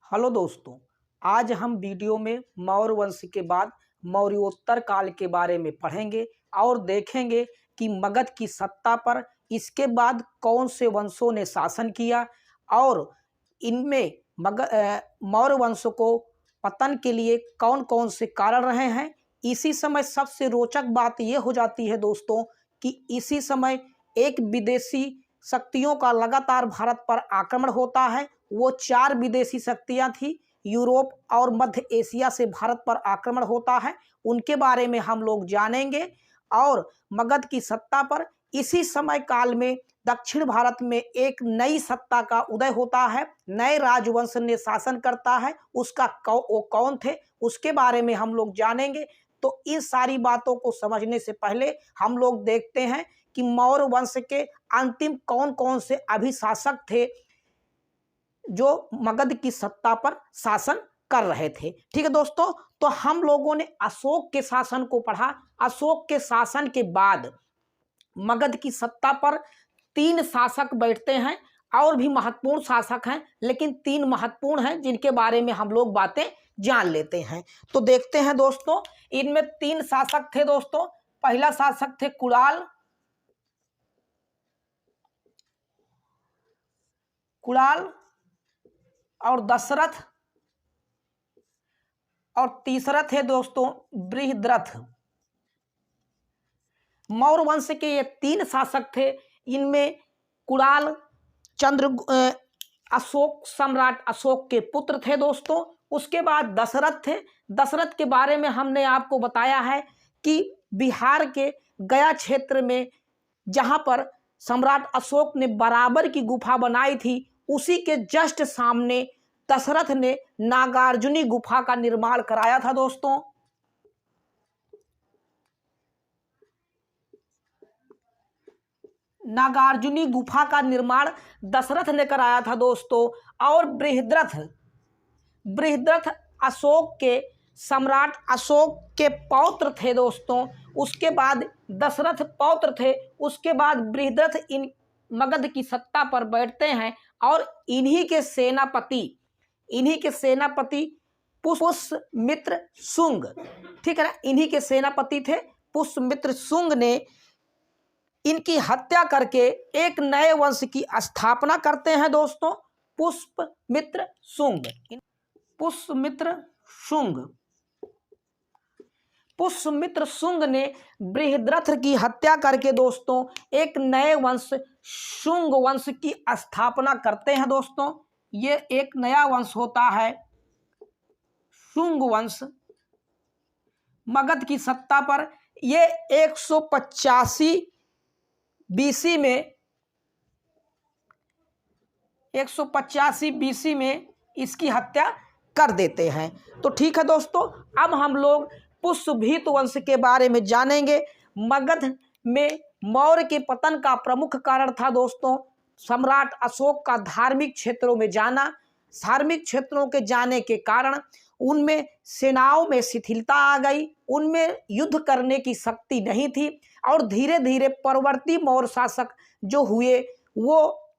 Hello दोस्तों, आज हम वीडियो में मौर्य वंश के बाद मौर्योत्तर काल के बारे में पढ़ेंगे और देखेंगे कि मगध की सत्ता पर इसके बाद कौन से वंशों ने शासन किया और इनमें मौर्य वंश को पतन के लिए कौन कौन से कारण रहे हैं। इसी समय सबसे रोचक बात यह हो जाती है दोस्तों कि इसी समय एक विदेशी शक्तियों का लगातार भारत पर आक्रमण होता है। वो 4 विदेशी शक्तियां थी। यूरोप और मध्य एशिया से भारत पर आक्रमण होता है, उनके बारे में हम लोग जानेंगे। और मगध की सत्ता पर इसी समय काल में दक्षिण भारत में एक नई सत्ता का उदय होता है, नए राजवंश ने शासन करता है। उसका वो कौन थे उसके बारे में हम लोग जानेंगे। तो इन सारी बातों को समझने से पहले हम लोग देखते हैं कि मौर्य वंश के अंतिम कौन कौन से अभिशासक थे जो मगध की सत्ता पर शासन कर रहे थे। ठीक है दोस्तों, तो हम लोगों ने अशोक के शासन को पढ़ा। अशोक के शासन के बाद मगध की सत्ता पर 3 शासक बैठते हैं। और भी महत्वपूर्ण शासक हैं, लेकिन 3 महत्वपूर्ण हैं जिनके बारे में हम लोग बातें जान लेते हैं। तो देखते हैं दोस्तों, इनमें 3 शासक थे दोस्तों। पहला शासक थे कुणाल और दशरथ, और तीसरा थे दोस्तों बृहद्रथ। मौर्य वंश के ये 3 शासक थे। इनमें कुणाल अशोक सम्राट अशोक के पुत्र थे दोस्तों। उसके बाद दशरथ थे। दशरथ के बारे में हमने आपको बताया है कि बिहार के गया क्षेत्र में जहां पर सम्राट अशोक ने बराबर की गुफा बनाई थी, उसी के जस्ट सामने दशरथ ने नागार्जुनी गुफा का निर्माण कराया था दोस्तों। नागार्जुनी गुफा का निर्माण दशरथ ने कराया था दोस्तों। और बृहद्रथ अशोक के सम्राट अशोक के पौत्र थे दोस्तों। उसके बाद दशरथ पौत्र थे। उसके बाद बृहद्रथ इन मगध की सत्ता पर बैठते हैं और इन्हीं के सेनापति पुष्यमित्र शुंग, ठीक है ना, इन्हीं के सेनापति थे पुष्यमित्र शुंग ने इनकी हत्या करके एक नए वंश की स्थापना करते हैं दोस्तों। पुष्यमित्र शुंग ने बृहद्रथ की हत्या करके दोस्तों एक नए वंश शुंग वंश की स्थापना करते हैं दोस्तों। ये एक नया वंश होता है शुंग वंश मगध की सत्ता पर। ये 185 बीसी में इसकी हत्या कर देते हैं। तो ठीक है दोस्तों, अब हम लोग पुष्यभीत वंश के बारे में जानेंगे। मगध में मौर्य के पतन का प्रमुख कारण था दोस्तों सम्राट अशोक का धार्मिक क्षेत्रों में जाना। धार्मिक क्षेत्रों के जाने के कारण उनमें सेनाओं में शिथिलता आ गई, उनमें युद्ध करने की शक्ति नहीं थी। और धीरे धीरे परवर्ती मौर्य शासक जो हुए वो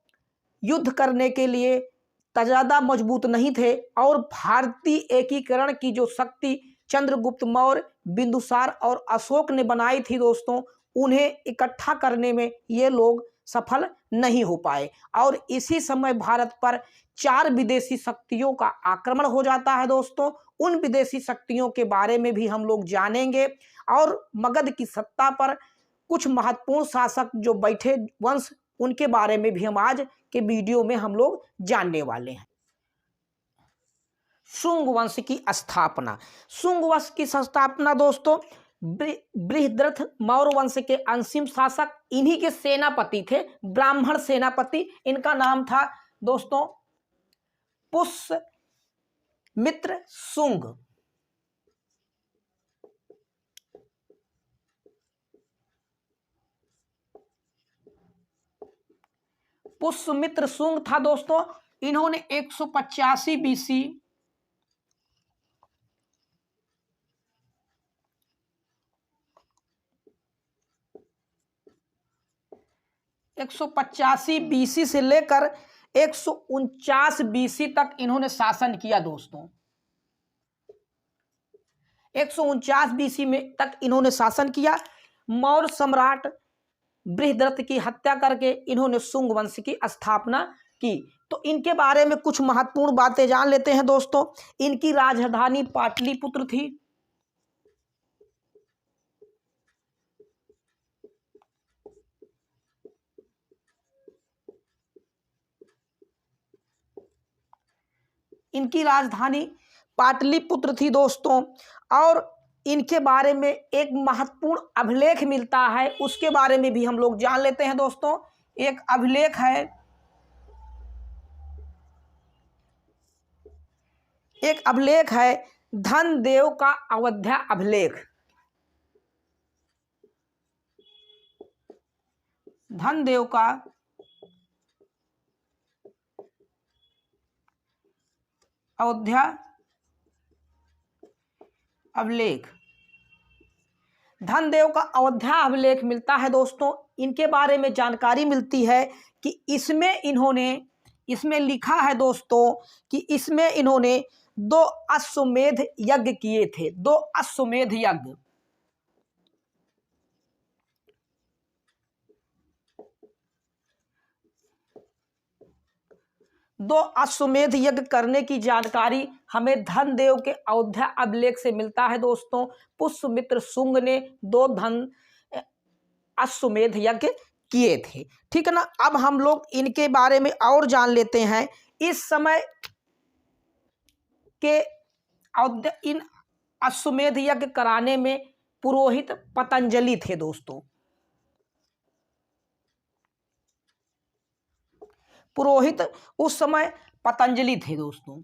युद्ध करने के लिए ज़्यादा मजबूत नहीं थे। और भारतीय एकीकरण की जो शक्ति चंद्रगुप्त मौर्य, बिंदुसार और अशोक ने बनाई थी दोस्तों, उन्हें इकट्ठा करने में ये लोग सफल नहीं हो पाए। और इसी समय भारत पर 4 विदेशी शक्तियों का आक्रमण हो जाता है दोस्तों। उन विदेशी शक्तियों के बारे में भी हम लोग जानेंगे। और मगध की सत्ता पर कुछ महत्वपूर्ण शासक जो बैठे वंश, उनके बारे में भी हम आज के वीडियो में हम लोग जानने वाले हैं। शुंग वंश की स्थापना दोस्तों बृहद्रथ मौर्य वंश के अंतिम शासक, इन्हीं के सेनापति थे, ब्राह्मण सेनापति। इनका नाम था दोस्तों पुष्यमित्र शुंग। पुष्यमित्र शुंग था दोस्तों। इन्होंने 185 बीसी 185 बीसी से लेकर 149 BC तक इन्होंने शासन किया दोस्तों। 149 BC में तक इन्होंने शासन किया। मौर्य सम्राट बृहद्रथ की हत्या करके इन्होंने शुंग वंश की स्थापना की। तो इनके बारे में कुछ महत्वपूर्ण बातें जान लेते हैं दोस्तों। इनकी राजधानी पाटलिपुत्र थी। इनकी राजधानी पाटलिपुत्र थी दोस्तों। और इनके बारे में एक महत्वपूर्ण अभिलेख मिलता है, उसके बारे में भी हम लोग जान लेते हैं दोस्तों। एक अभिलेख है, धनदेव का अयोध्या अभिलेख। धनदेव का अयोध्या अभिलेख। धनदेव का अयोध्या अभिलेख मिलता है दोस्तों। इनके बारे में जानकारी मिलती है कि इसमें लिखा है दोस्तों कि इसमें इन्होंने 2 अश्वमेध यज्ञ किए थे। 2 अश्वमेध यज्ञ। दो अश्वमेध यज्ञ करने की जानकारी हमें धनदेव के अयोध्या अभिलेख से मिलता है दोस्तों। पुष्यमित्र शुंग ने 2 अश्वमेध यज्ञ किए थे, ठीक है ना। अब हम लोग इनके बारे में और जान लेते हैं। इस समय के इन अश्वमेध यज्ञ कराने में पुरोहित पतंजलि थे दोस्तों। पुरोहित उस समय पतंजलि थे दोस्तों,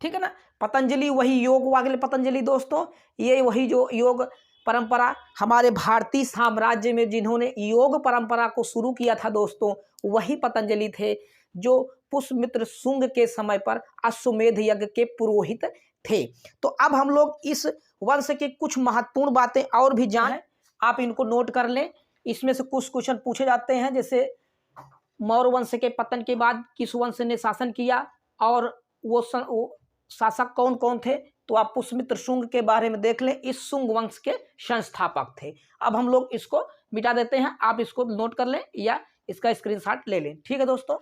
ठीक है ना। पतंजलि वही योग वाले पतंजलि दोस्तों। ये वही जो योग परंपरा हमारे भारतीय साम्राज्य में जिन्होंने योग परंपरा को शुरू किया था दोस्तों, वही पतंजलि थे जो पुष्यमित्र शुंग के समय पर अश्वमेध यज्ञ के पुरोहित थे। तो अब हम लोग इस वंश के कुछ महत्वपूर्ण बातें और भी जानें, आप इनको नोट कर लें। इसमें से कुछ क्वेश्चन पूछे जाते हैं, जैसे मौर्य वंश के पतन के बाद किस वंश ने शासन किया और वो शासक कौन कौन थे। तो आप पुष्यमित्र शुंग के बारे में देख लें, इस शुंग वंश के संस्थापक थे। अब हम लोग इसको मिटा देते हैं, आप इसको नोट कर लें या इसका स्क्रीनशॉट ले लें, ठीक है दोस्तों।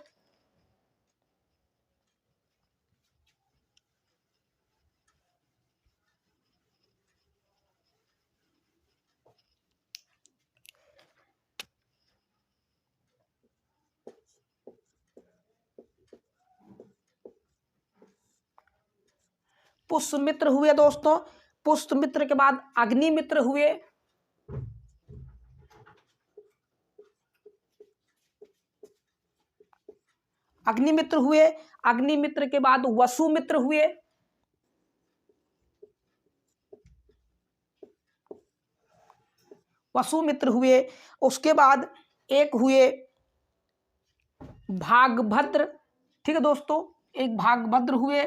पुष्यमित्र हुए दोस्तों। पुष्यमित्र के बाद अग्निमित्र हुए। अग्निमित्र के बाद वसुमित्र हुए। उसके बाद एक हुए भागभद्र, ठीक है दोस्तों, एक भागभद्र हुए।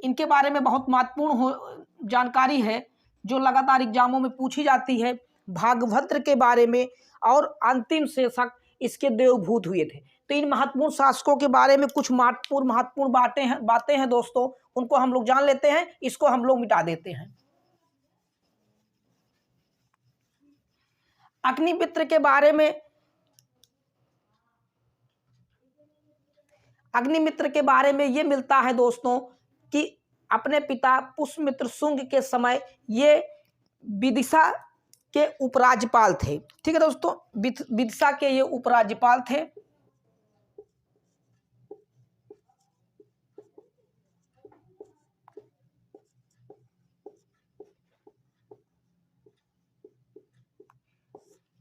इनके बारे में बहुत महत्वपूर्ण जानकारी है जो लगातार एग्जामों में पूछी जाती है भागभद्र के बारे में। और अंतिम शासक इसके देवभूत हुए थे। तो इन महत्वपूर्ण शासकों के बारे में कुछ महत्वपूर्ण बातें हैं दोस्तों, उनको हम लोग जान लेते हैं। इसको हम लोग मिटा देते हैं। अग्निमित्र के बारे में ये मिलता है दोस्तों कि अपने पिता पुष्यमित्र शुंग के समय ये विदिशा के उपराज्यपाल थे, ठीक है दोस्तों। विदिशा के ये उपराज्यपाल थे।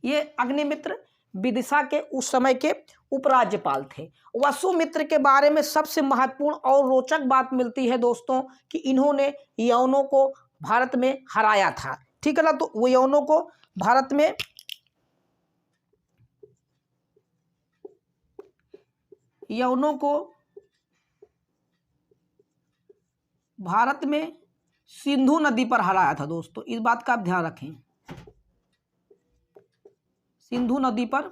ये अग्निमित्र विदिशा के उस समय के उपराज्यपाल थे। वसुमित्र के बारे में सबसे महत्वपूर्ण और रोचक बात मिलती है दोस्तों कि इन्होंने यवनों को भारत में हराया था, ठीक है ना। तो वो यवनों को भारत में सिंधु नदी पर हराया था दोस्तों। इस बात का आप ध्यान रखें, सिंधु नदी पर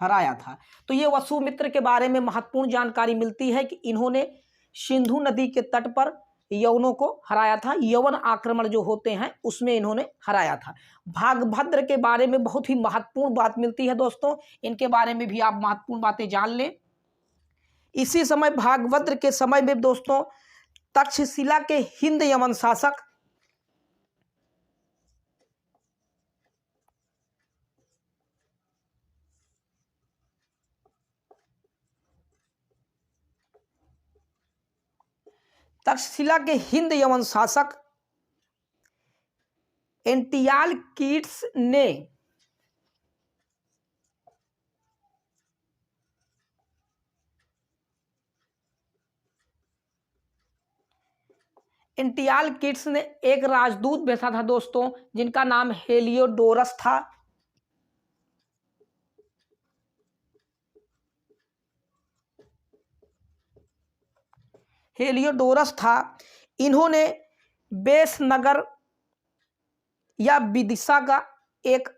हराया था। तो ये वसुमित्र के बारे में महत्वपूर्ण जानकारी मिलती है कि इन्होंने सिंधु नदी के तट पर यवनों को हराया था। यवन आक्रमण जो होते हैं उसमें इन्होंने हराया था। भागभद्र के बारे में बहुत ही महत्वपूर्ण बात मिलती है दोस्तों, इनके बारे में भी आप महत्वपूर्ण बातें जान लें। इसी समय भागभद्र के समय में दोस्तों तक्षशिला के हिंद यवन शासक तक्षशिला के हिंद यवन शासक एंटियालकीट्स ने एक राजदूत भेजा था दोस्तों, जिनका नाम हेलियोडोरस था। इन्होंने बेस नगर या विदिशा का एक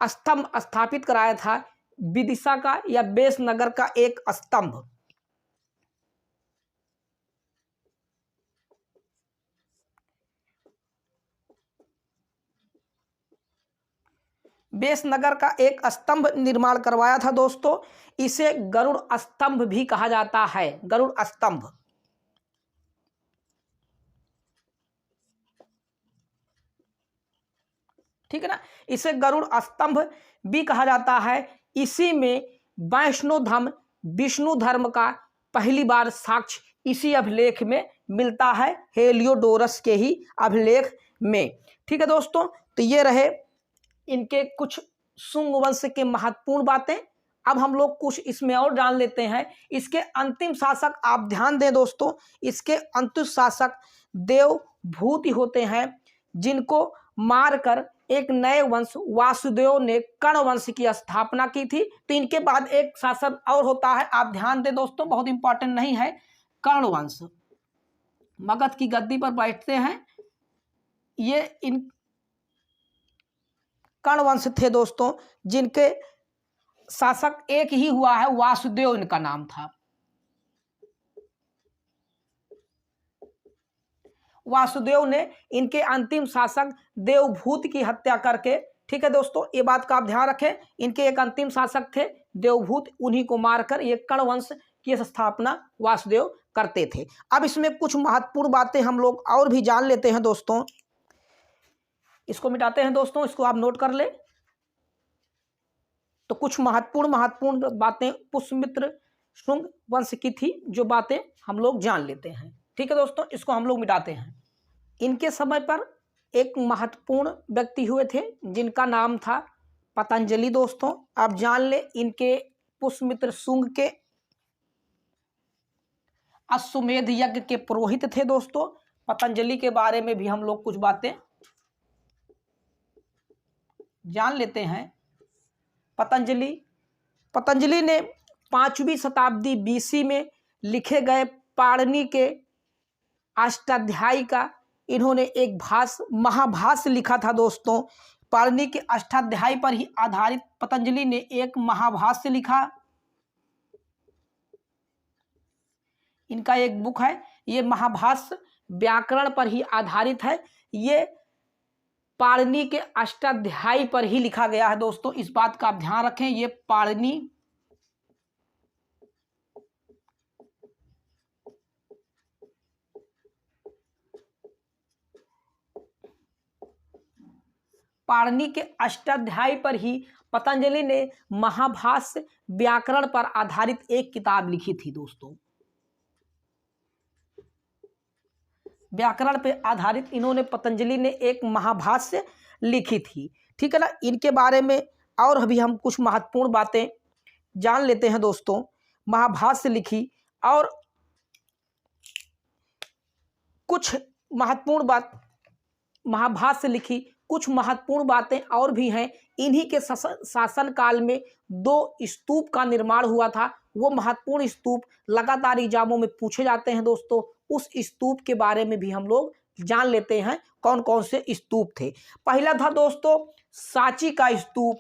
स्तंभ स्थापित कराया था। विदिशा का या बेस नगर का एक स्तंभ। बेस नगर का एक स्तंभ निर्माण करवाया था दोस्तों। इसे गरुड़ स्तंभ भी कहा जाता है, गरुड़ स्तंभ। ठीक है ना, इसे गरुड़ स्तंभ भी कहा जाता है। इसी में वैष्णो धर्म विष्णु धर्म का पहली बार साक्ष्य इसी अभिलेख में मिलता है, हेलियोडोरस के ही अभिलेख में। ठीक है दोस्तों, तो ये रहे इनके कुछ शुंग वंश के महत्वपूर्ण बातें। अब हम लोग कुछ इसमें और जान लेते हैं। इसके अंतिम शासक आप ध्यान दें दोस्तों, इसके अंतिम शासक देवभूति होते हैं, जिनको मारकर एक नए वंश वासुदेव ने कर्ण वंश की स्थापना की थी। तो इनके बाद एक शासक और होता है, आप ध्यान दें दोस्तों, बहुत इंपॉर्टेंट नहीं है, कर्ण वंश। मगध की गद्दी पर बैठते हैं ये इन कर्ण वंश थे दोस्तों, जिनके शासक एक ही हुआ है, वासुदेव इनका नाम था। वासुदेव ने इनके अंतिम शासक देवभूत की हत्या करके, ठीक है दोस्तों, ये बात का आप ध्यान रखें, इनके एक अंतिम शासक थे देवभूत, उन्हीं को मारकर ये कर्ण वंश की स्थापना वासुदेव करते थे। अब इसमें कुछ महत्वपूर्ण बातें हम लोग और भी जान लेते हैं दोस्तों। इसको मिटाते हैं दोस्तों, इसको आप नोट कर ले। तो कुछ महत्वपूर्ण बातें पुष्यमित्र शुंग वंश की थी, जो बातें हम लोग जान लेते हैं। ठीक है दोस्तों, इसको हम लोग मिटाते हैं। इनके समय पर एक महत्वपूर्ण व्यक्ति हुए थे, जिनका नाम था पतंजलि। दोस्तों आप जान ले, इनके पुष्यमित्र शुंग के अश्वमेध यज्ञ के पुरोहित थे दोस्तों। पतंजलि के बारे में भी हम लोग कुछ बातें जान लेते हैं। पतंजलि ने 5वीं शताब्दी बीसी में लिखे गए पाणिनि के अष्टाध्यायी का इन्होंने एक महाभाष्य लिखा था दोस्तों। पाणिनि के अष्टाध्यायी पर ही आधारित पतंजलि ने एक महाभाष्य लिखा। इनका एक बुक है, ये महाभाष्य व्याकरण पर ही आधारित है। ये पाणिनि के अष्टाध्यायी पर ही लिखा गया है दोस्तों, इस बात का आप ध्यान रखें। ये पाणिनि के अष्टाध्यायी पर ही पतंजलि ने महाभाष्य व्याकरण पर आधारित एक किताब लिखी थी दोस्तों। व्याकरण पे आधारित इन्होंने पतंजलि ने एक महाभाष्य लिखी थी। ठीक है ना, इनके बारे में और अभी हम कुछ महत्वपूर्ण बातें जान लेते हैं दोस्तों। महाभाष्य लिखी और कुछ महाभाष्य लिखी, कुछ महत्वपूर्ण बातें और भी हैं। इन्हीं के शासन काल में 2 स्तूप का निर्माण हुआ था। वो महत्वपूर्ण स्तूप लगातार एग्जामों में पूछे जाते हैं दोस्तों। उस स्तूप के बारे में भी हम लोग जान लेते हैं, कौन कौन से स्तूप थे। पहला था दोस्तों सांची का स्तूप।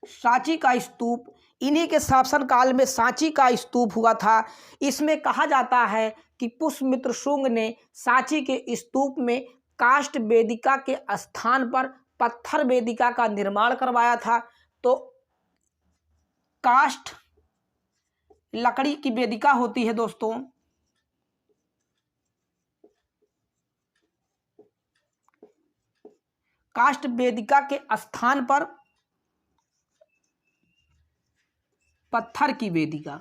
सांची का स्तूप, इन्हीं के शासनकाल में सांची का स्तूप हुआ था। इसमें कहा जाता है कि पुष्यमित्र शुंग ने सांची के स्तूप में काष्ठ वेदिका के स्थान पर पत्थर वेदिका का निर्माण करवाया था। तो काष्ठ लकड़ी की वेदिका होती है दोस्तों, काष्ठ वेदिका के स्थान पर पत्थर की वेदिका,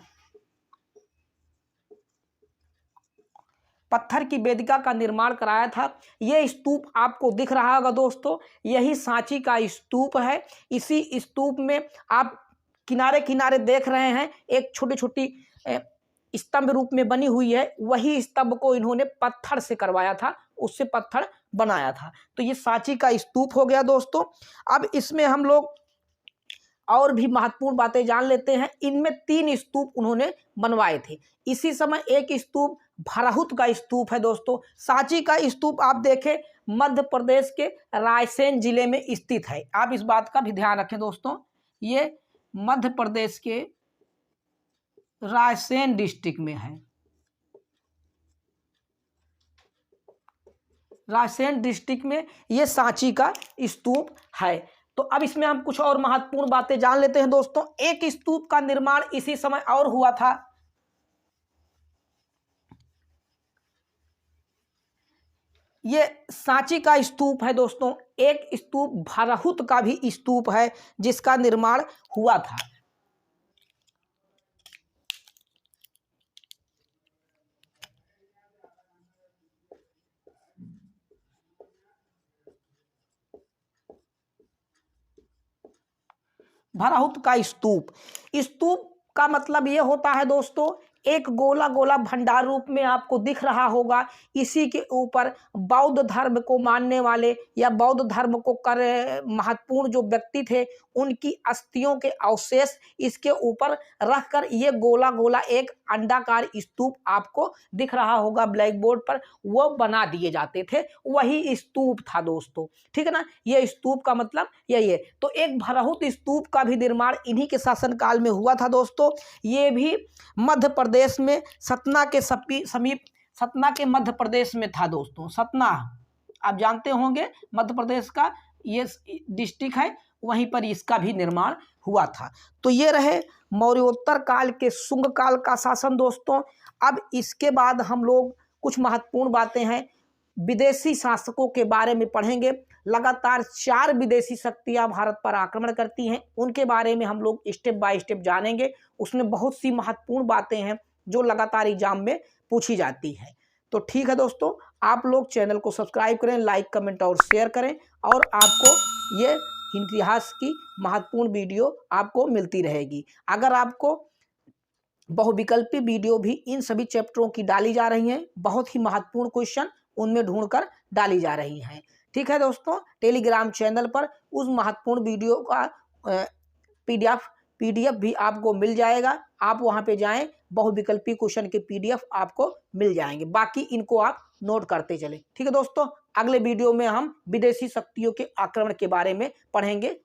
पत्थर की वेदिका का निर्माण कराया था। यह स्तूप आपको दिख रहा होगा दोस्तों, यही सांची का स्तूप है। इसी स्तूप में आप किनारे किनारे देख रहे हैं एक छोटी छोटी स्तंभ रूप में बनी हुई है, वही स्तंभ को इन्होंने पत्थर से करवाया था, उससे पत्थर बनाया था। तो ये सांची का स्तूप हो गया दोस्तों। अब इसमें हम लोग और भी महत्वपूर्ण बातें जान लेते हैं। इनमें 3 स्तूप उन्होंने बनवाए थे। इसी समय एक स्तूप भराहुत का स्तूप है दोस्तों। सांची का स्तूप आप देखें मध्य प्रदेश के रायसेन जिले में स्थित है। आप इस बात का भी ध्यान रखें दोस्तों, ये मध्य प्रदेश के रायसेन डिस्ट्रिक्ट में है, रायसेन डिस्ट्रिक्ट में ये सांची का स्तूप है। तो अब इसमें हम कुछ और महत्वपूर्ण बातें जान लेते हैं दोस्तों। एक स्तूप का निर्माण इसी समय और हुआ था, ये सांची का स्तूप है दोस्तों। एक स्तूप भराहुत का भी स्तूप है जिसका निर्माण हुआ था। भराहुत का स्तूप, स्तूप का मतलब ये होता है दोस्तों, एक गोला गोला भंडार रूप में आपको दिख रहा होगा। इसी के ऊपर बौद्ध धर्म को मानने वाले या बौद्ध धर्म को कर महत्वपूर्ण जो व्यक्ति थे उनकी अस्थियों के अवशेष इसके ऊपर रखकर ये गोला गोला एक अंडाकार स्तूप आपको दिख रहा होगा ब्लैक बोर्ड पर, वो बना दिए जाते थे, वही स्तूप था दोस्तों। ठीक है ना, ये स्तूप का मतलब यही है। तो एक भराहुत स्तूप का भी निर्माण इन्हीं के शासनकाल में हुआ था दोस्तों। ये भी मध्य प्रदेश में सतना के समीप, सतना के मध्य प्रदेश में था दोस्तों। सतना आप जानते होंगे मध्य प्रदेश का ये डिस्ट्रिक्ट है, वहीं पर इसका भी निर्माण हुआ था। तो ये रहे मौर्योत्तर काल के शुंग काल का शासन दोस्तों। अब इसके बाद हम लोग कुछ महत्वपूर्ण बातें हैं विदेशी शासकों के बारे में पढ़ेंगे। लगातार 4 विदेशी शक्तियां भारत पर आक्रमण करती हैं, उनके बारे में हम लोग स्टेप बाय स्टेप जानेंगे। उसमें बहुत सी महत्वपूर्ण बातें हैं जो लगातार एग्जाम में पूछी जाती है। तो ठीक है दोस्तों, आप लोग चैनल को सब्सक्राइब करें, लाइक कमेंट और शेयर करें, और आपको ये इतिहास की महत्वपूर्ण वीडियो आपको मिलती रहेगी। अगर आपको बहुविकल्पी वीडियो भी इन सभी चैप्टरों की डाली जा रही हैं, बहुत ही महत्वपूर्ण क्वेश्चन उनमें ढूंढकर डाली जा रही हैं। ठीक है दोस्तों, टेलीग्राम चैनल पर उस महत्वपूर्ण वीडियो का पीडीएफ भी आपको मिल जाएगा। आप वहां पे जाएं, बहुविकल्पी क्वेश्चन के पीडीएफ आपको मिल जाएंगे। बाकी इनको आप नोट करते चलें। ठीक है दोस्तों, अगले वीडियो में हम विदेशी शक्तियों के आक्रमण के बारे में पढ़ेंगे।